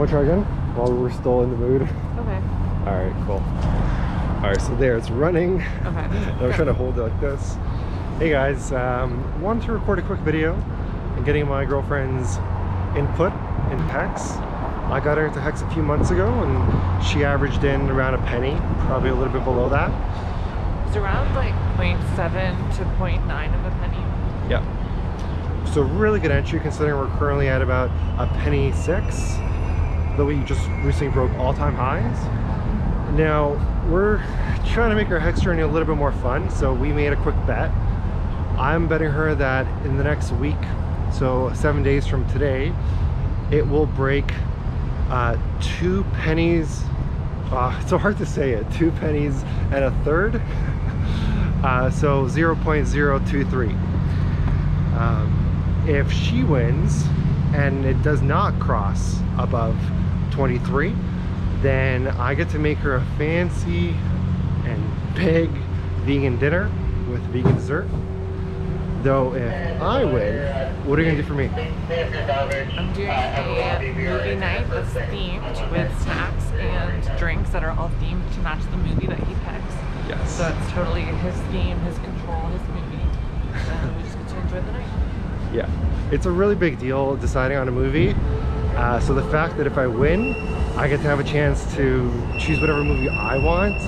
want to try again while we're still in the mood? Okay. Alright, cool. Alright, so there, it's running. Okay. I was trying to hold it like this. Hey guys, wanted to record a quick video and getting my girlfriend's input in HECS. I got her into HECS a few months ago and she averaged in around a penny, probably a little bit below that. It's around like 0.7 to 0.9 of a penny. Yeah. So really good entry considering we're currently at about a penny 6, though we just recently broke all-time highs. Now we're trying to make our HECS journey a little bit more fun, so we made a quick bet. I'm betting her that in the next week, so 7 days from today, it will break 2 pennies. It's so hard to say it. 2 pennies and a third. So 0.023. If she wins and it does not cross above 23, then I get to make her a fancy and big vegan dinner with vegan dessert. Though if I win, what are you gonna do for me? I'm doing a movie night that's themed with snacks and drinks that are all themed to match the movie that he picks. Yes. So it's totally his theme, his control, his movie. And we just get to enjoy the night. Yeah, it's a really big deal deciding on a movie. So the fact that if I win, I get to have a chance to choose whatever movie I want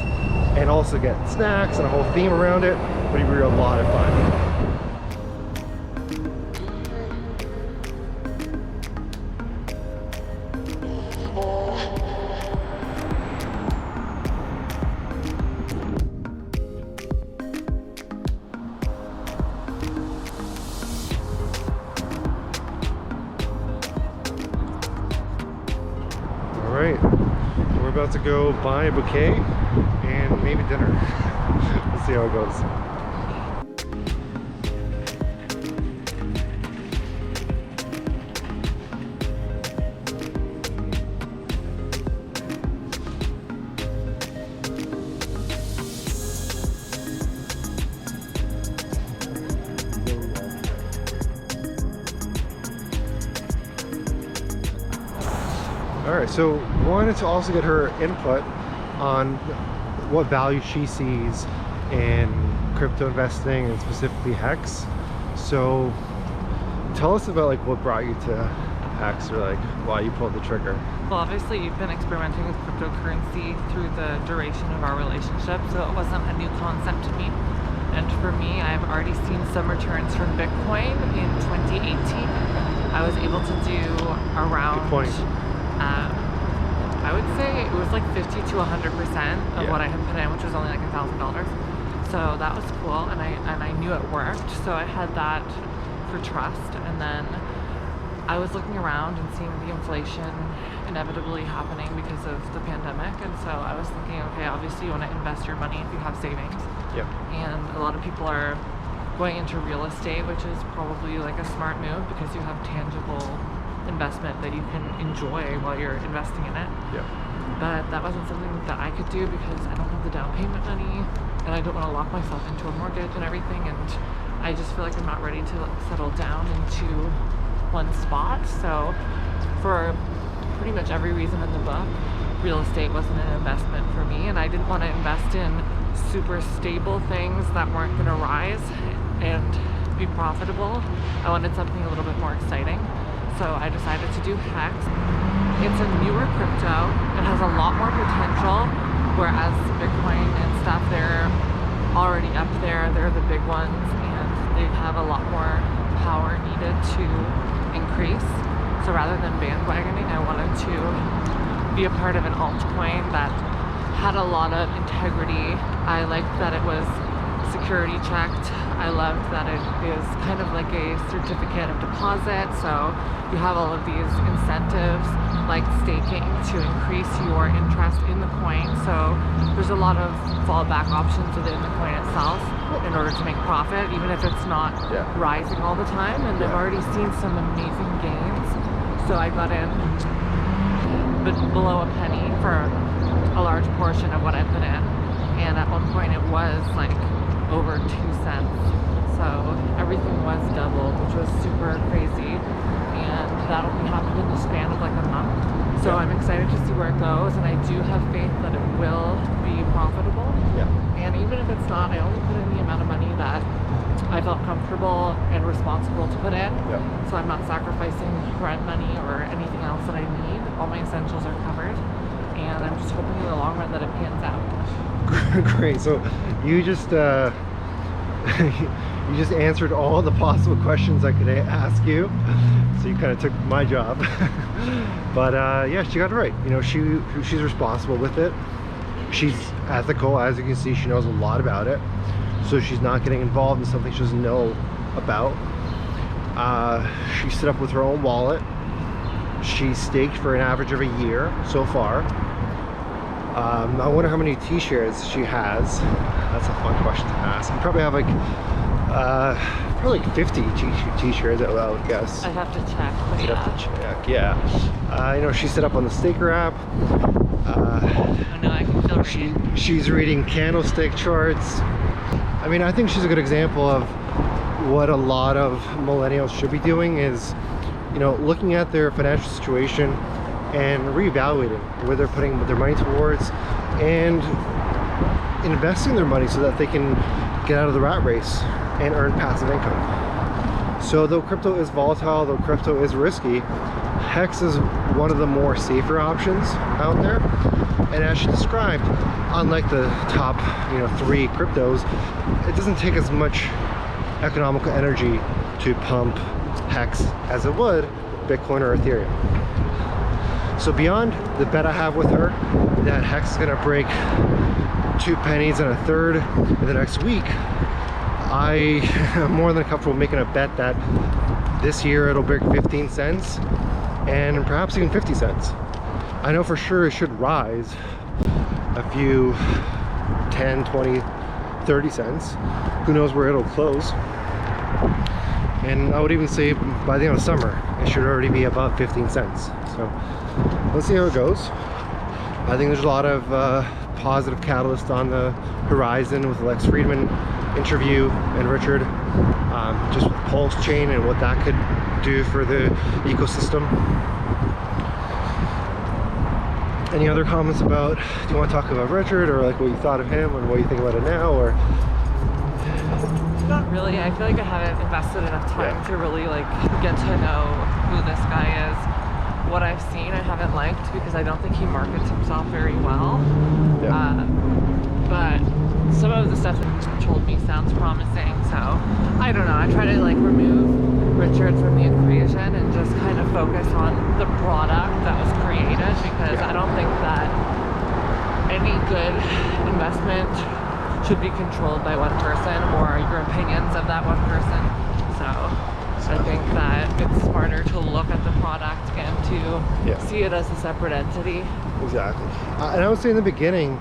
and also get snacks and a whole theme around it. But it'll be a lot of fun. Alright, we're about to go buy a bouquet and maybe dinner. We'll see how it goes. Alright, so wanted to also get her input on what value she sees in crypto investing and specifically HECS. So tell us about like what brought you to HECS, or like why you pulled the trigger. Well, obviously you've been experimenting with cryptocurrency through the duration of our relationship, so it wasn't a new concept to me. And for me, I've already seen some returns from Bitcoin in 2018. I was able to do around I would say it was like 50 to 100% of what I had put in, which was only like $1,000. So that was cool, and I knew it worked. So I had that for trust, and then I was looking around and seeing the inflation inevitably happening because of the pandemic, and so I was thinking, okay, obviously you want to invest your money if you have savings. And a lot of people are going into real estate, which is probably like a smart move because you have tangible investment that you can enjoy while you're investing in it. But that wasn't something that I could do because I don't have the down payment money, and I don't want to lock myself into a mortgage and everything, and I just feel like I'm not ready to settle down into one spot. So for pretty much every reason in the book, real estate wasn't an investment for me, and I didn't want to invest in super stable things that weren't going to rise and be profitable. I wanted something a little bit more exciting. So I decided to do HECS. It's a newer crypto. It has a lot more potential, whereas Bitcoin and stuff, they're already up there. They're the big ones, and they have a lot more power needed to increase. So rather than bandwagoning, I wanted to be a part of an altcoin that had a lot of integrity. I liked that it was security checked. I loved that it is kind of like a certificate of deposit, so you have all of these incentives like staking to increase your interest in the coin. So there's a lot of fallback options within the coin itself in order to make profit, even if it's not rising all the time. And I've already seen some amazing gains, so I got in but below a penny for a large portion of what I put in, and at one point it was like over 2 cents. So everything was doubled, which was super crazy, and that only happened in the span of like a month. So I'm excited to see where it goes, and I do have faith that it will be profitable. Yeah. And even if it's not, I only put in the amount of money that I felt comfortable and responsible to put in. Yeah. So I'm not sacrificing rent money or anything else that I need. All my essentials are covered, and I'm just hoping in the long run that it pans out. Great. So you just you just answered all the possible questions I could ask you. So you kind of took my job. But yeah, she got it right. You know, she's responsible with it. She's ethical, as you can see. She knows a lot about it, so she's not getting involved in something she doesn't know about. She set up with her own wallet. She staked for an average of a year so far. I wonder how many T-shares she has. That's a fun question to ask. You probably have like probably like 50 T-shares, I would guess. I have to check. But You'd have to check, yeah. You know, she set up on the Staker app. I know, I can feel reading. She's reading candlestick charts. I mean, I think she's a good example of what a lot of millennials should be doing is, you know, looking at their financial situation and reevaluating where they're putting their money towards and investing their money so that they can get out of the rat race and earn passive income. So though crypto is volatile, though crypto is risky, Hex is one of the more safer options out there. And as she described, unlike the top, you know, 3 cryptos, it doesn't take as much economical energy to pump Hex as it would Bitcoin or Ethereum. So beyond the bet I have with her that Hex is gonna break 2 pennies and a third in the next week, I am more than comfortable making a bet that this year it'll break 15 cents and perhaps even 50 cents. I know for sure it should rise a few 10, 20, 30 cents. Who knows where it'll close. And I would even say by the end of summer, it should already be above 15 cents. So let's see how it goes. I think there's a lot of positive catalyst on the horizon with the Lex Fridman interview and Richard, just with Pulse Chain and what that could do for the ecosystem. Any other comments about, do you want to talk about Richard or like what you thought of him and what you think about it now, or? Not really. I feel like I haven't invested enough time to really like get to know who this guy is. What I've seen I haven't liked because I don't think he markets himself very well. But some of the stuff that he told me sounds promising, so I don't know. I try to like remove Richard from the equation and just kind of focus on the product that was created, because I don't think that any good investment should be controlled by one person or your opinions of that one person. So I think that it's smarter to look at the product and to see it as a separate entity. Exactly. And I would say in the beginning,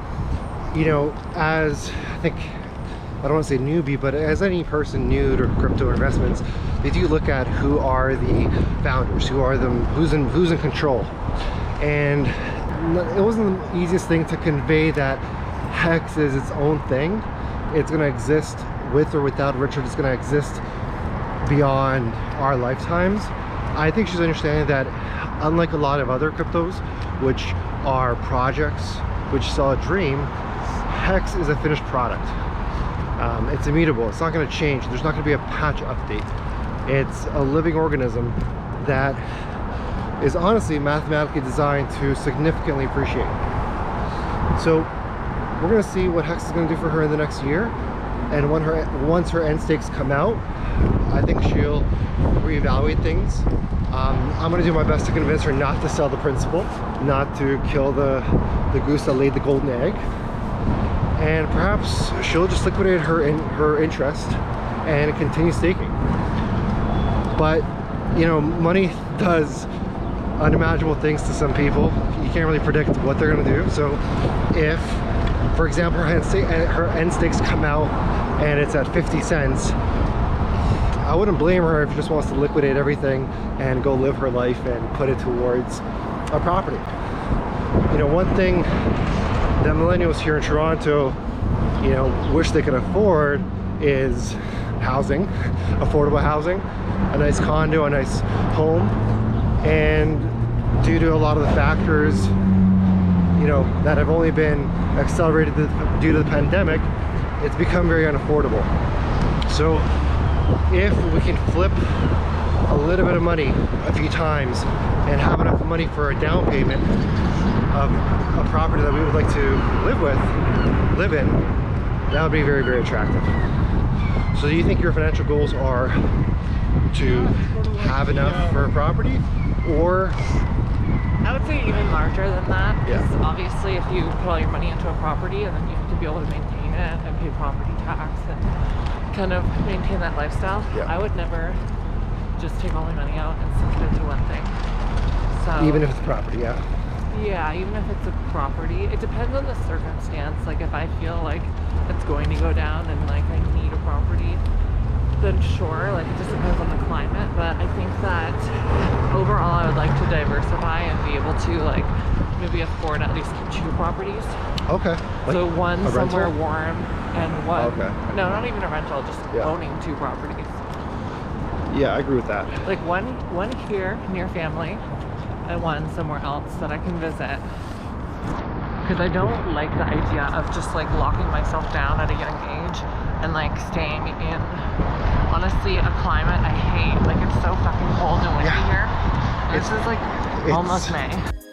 you know, as I think, I don't want to say newbie, but as any person new to crypto investments, they do look at who are the founders, who are them, who's in control. And it wasn't the easiest thing to convey that Hex is its own thing. It's going to exist with or without Richard. It's going to exist beyond our lifetimes. I think she's understanding that unlike a lot of other cryptos, which are projects which sell a dream, Hex is a finished product. It's immutable. It's not going to change. There's not going to be a patch update. It's a living organism that is honestly mathematically designed to significantly appreciate. So we're going to see what Hex is going to do for her in the next year, and once her end stakes come out, I think she'll reevaluate things. I'm going to do my best to convince her not to sell the principal, not to kill the goose that laid the golden egg, and perhaps she'll just liquidate her interest and continue staking. But you know, money does unimaginable things to some people. You can't really predict what they're going to do. So if, for example, her end stakes come out and it's at 50 cents, I wouldn't blame her if she just wants to liquidate everything and go live her life and put it towards a property. You know, one thing that millennials here in Toronto, you know, wish they could afford is housing, affordable housing, a nice condo, a nice home. And due to a lot of the factors, you know, that have only been accelerated due to the pandemic, it's become very unaffordable. So if we can flip a little bit of money a few times and have enough money for a down payment of a property that we would like to live in, that would be very, very attractive. So do you think your financial goals are to have enough for a property, or? I would say even larger than that, because Yeah. obviously if you put all your money into a property and then you have to be able to maintain it and pay property tax and kind of maintain that lifestyle, Yeah. I would never just take all my money out and sink it into one thing. So Even if it's a property, yeah. yeah, even if it's a property, it depends on the circumstance. Like if I feel like it's going to go down and like I need a property, then sure, like it just depends on the climate. But I think that overall I would like to diversify and be able to like maybe afford at least 2 properties. Okay. So one a somewhere rental? warm and one, Okay. no, not even a rental, just Yeah. owning 2 properties. Yeah, I agree with that. Like one here near family and one somewhere else that I can visit. Because I don't like the idea of just like locking myself down at a young age and like staying in, honestly, a climate I hate. Like it's so fucking cold and windy Yeah. here. This is like almost it's- May.